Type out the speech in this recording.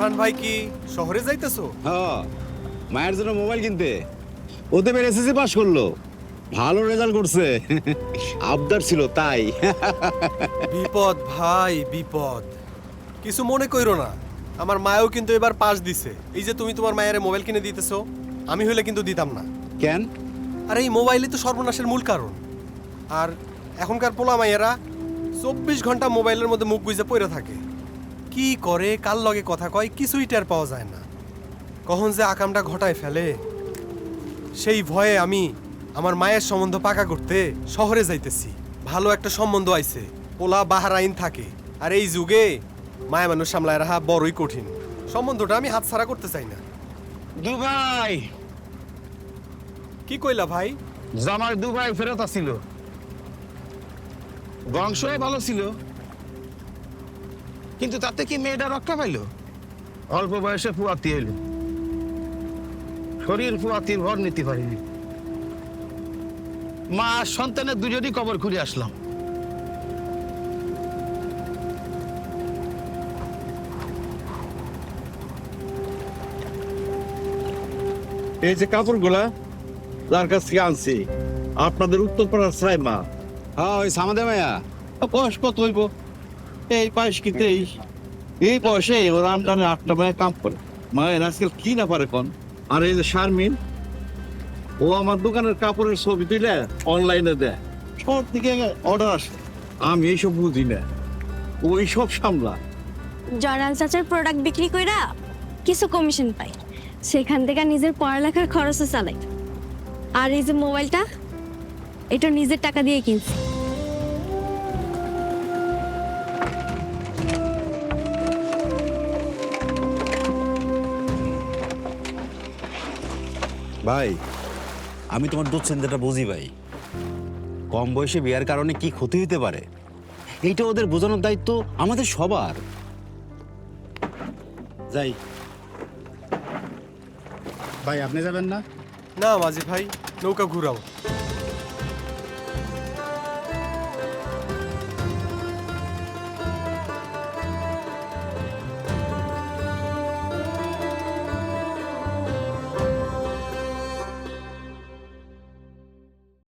ফারহান ভাই কি শহরে যাইতেছো? হ্যাঁ, মায়ের জন্য মোবাইল কিনতে। ওতে বের এসএসসি পাস করলো, ভালো রেজাল্ট করছে। আবদার ছিল তাই। বিপদ ভাই বিপদ। কিছু মনে কইরো না, আমার মায়ও কিন্তু এবার পাস দিছে। এই যে তুমি তোমার মায়ের মোবাইল কিনে দিতেছো, আমি হইলে কিন্তু দিতাম না। কেন? আর এই মোবাইলই তো সর্বনাশের মূল কারণ। আর এখনকার পোলা মাইয়েরা 24 ঘন্টা মোবাইলের মধ্যে মুখ গুইজে পড়ে থাকে। কি করে, কার লগে কথা কয়, কিছুই টের পাওয়া যায় না। কখন যে আকামটা ঘটায় ফেলে, সেই ভয়ে আমি আমার মায়ের সম্বন্ধ পাকা করতে শহরে যাইতেছি। ভালো একটা সম্বন্ধ আইছে, পোলা বাহারাইন থাকে। আর এই যুগে মায়া মানুষ সামলায় রাখা বড়ই কঠিন। সম্বন্ধটা আমি হাতছাড়া করতে চাই না। দুবাই কি কইলা ভাই? জামাই দুবাই ফেরত আসছিল, বংশ ভালো ছিল, কিন্তু তাতে কি মেয়েটা রক্ষা পাইল? অল্প বয়সে ফুয়াতি এলো, শরীর ফুয়াতির ভর নিতে পারিনি। মা সন্তানের দুজনই কবর খুঁড়ে আসলাম। এই যে কাপড়গুলা যার কাছ থেকে আনছি, আপনাদের উত্তরপাড়ার শ্রাইমা। হ্যাঁ, ওই সামাদে মায়া। বয়স কত হইব? এই 22 কি 23। এই বয়সে ওরা আমদানে 8টা মায়ের কাম করে। মায়ের আজকাল কি না পারে কোন। আর এই যে শারমিন, ও আমার দোকানের কাপড়ের ছবি তুলে অনলাইনে দেয়, সব থেকে অর্ডার আসে। আমি এইসব বুঝি না, ওই সব সামলা। জয়নাল চাচার প্রোডাক্ট বিক্রি কইরা কিছু কমিশন পাই, সেখান থেকে নিজের পড়ালেখার খরচও চালাই। আর এই যে মোবাইলটা, এটা নিজের টাকা দিয়ে কিনছি। ভাই, আমি তোমার দুশ্চিন্তাটা বুঝি ভাই। কম বয়সে বিয়ার কারণে কি ক্ষতি হতে পারে, এইটা ওদের বোঝানোর দায়িত্ব আমাদের সবার। যাই ভাই, আপনি যাবেন না? না মাঝি ভাই, নৌকা ঘুরাও।